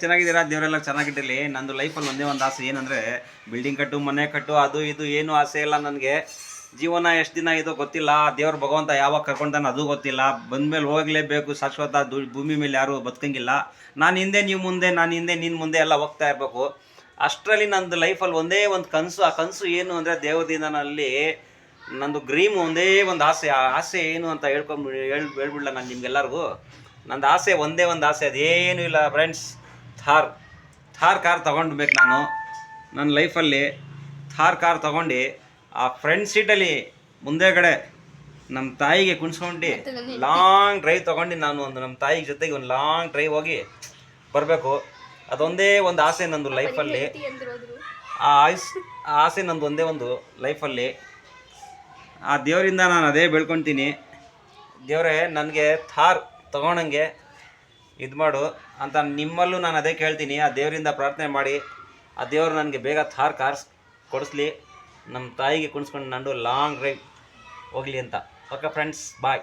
ಚೆನ್ನಾಗಿದ್ದೀರಾ? ದೇವರೆಲ್ಲ ಚೆನ್ನಾಗಿಟ್ಟಿರಲಿ. ನಂದು ಲೈಫಲ್ಲಿ ಒಂದೇ ಒಂದು ಆಸೆ ಏನಂದರೆ ಬಿಲ್ಡಿಂಗ್ ಕಟ್ಟು, ಮನೆ ಕಟ್ಟು, ಅದು ಇದು ಏನು ಆಸೆ ಇಲ್ಲ ನನಗೆ. ಜೀವನ ಎಷ್ಟು ದಿನ ಇದೋ ಗೊತ್ತಿಲ್ಲ, ದೇವ್ರ ಭಗವಂತ ಯಾವಾಗ ಕರ್ಕೊಂತಾನೆ ಅದು ಗೊತ್ತಿಲ್ಲ. ಬಂದಮೇಲೆ ಹೋಗಲೇಬೇಕು, ಶಾಶ್ವತ ಭೂಮಿ ಮೇಲೆ ಯಾರೂ ಬದುಕಂಗಿಲ್ಲ. ನಾನು ಹಿಂದೆ ನೀವು ಮುಂದೆ, ನಾನು ಹಿಂದೆ ನೀನು ಮುಂದೆ ಎಲ್ಲ ಹೋಗ್ತಾ ಇರಬೇಕು. ಅಷ್ಟರಲ್ಲಿ ನಂದು ಲೈಫಲ್ಲಿ ಒಂದೇ ಒಂದು ಕನಸು. ಆ ಕನಸು ಏನು ಅಂದರೆ ದೇವದಿಂದ ನಲ್ಲಿ ನಂದು ಡ್ರೀಮ್ ಒಂದೇ ಒಂದು ಆಸೆ. ಆ ಆಸೆ ಏನು ಅಂತ ಹೇಳ್ಬಿಡ್ಲ ನಾನು ನಿಮ್ಗೆಲ್ಲರಿಗೂ. ನಂದು ಆಸೆ ಒಂದೇ ಒಂದು ಆಸೆ, ಅದೇನೂ ಇಲ್ಲ ಫ್ರೆಂಡ್ಸ್. ಥಾರ್ ಕಾರ್ ತೊಗೊಂಡ್ಬೇಕು ನಾನು ನನ್ನ ಲೈಫಲ್ಲಿ. ಥಾರ್ ಕಾರ್ ತೊಗೊಂಡು ಆ ಫ್ರಂಟ್ ಸೀಟಲ್ಲಿ ಮುಂದೆಗಡೆ ನಮ್ಮ ತಾಯಿಗೆ ಕುಣಿಸ್ಕೊಂಡು ಲಾಂಗ್ ಡ್ರೈವ್ ತೊಗೊಂಡು ನಾನು ನಮ್ಮ ತಾಯಿ ಜೊತೆಗೆ ಒಂದು ಲಾಂಗ್ ಡ್ರೈವ್ ಹೋಗಿ ಬರಬೇಕು. ಅದೊಂದೇ ಒಂದು ಆಸೆ ನಂದು ಲೈಫಲ್ಲಿ. ಆ ಆಸೆ ನಂದು ಒಂದೇ ಒಂದು ಲೈಫಲ್ಲಿ. ಆ ದೇವರಿಂದ ನಾನು ಅದೇ ಬೇಡ್ಕೊತೀನಿ, ದೇವರೇ ನನಗೆ ಥಾರ್ ತೊಗೊಳಂಗೆ ಇದು ಮಾಡು ಅಂತ ನಿಮ್ಮಲ್ಲೂ ನಾನು ಅದೇ ಕೇಳ್ತೀನಿ. ಆ ದೇವರಿಂದ ಪ್ರಾರ್ಥನೆ ಮಾಡಿ ಆ ದೇವರು ನನಗೆ ಬೇಗ ಥಾರ್ ಕಾರ್ಸ್ ಕೊಡಿಸ್ಲಿ, ನಮ್ಮ ತಾಯಿಗೆ ಕುಣಿಸ್ಕೊಂಡು ನಾನು ಲಾಂಗ್ ಡ್ರೈವ್ ಹೋಗಲಿ ಅಂತ. ಓಕೆ ಫ್ರೆಂಡ್ಸ್, ಬಾಯ್.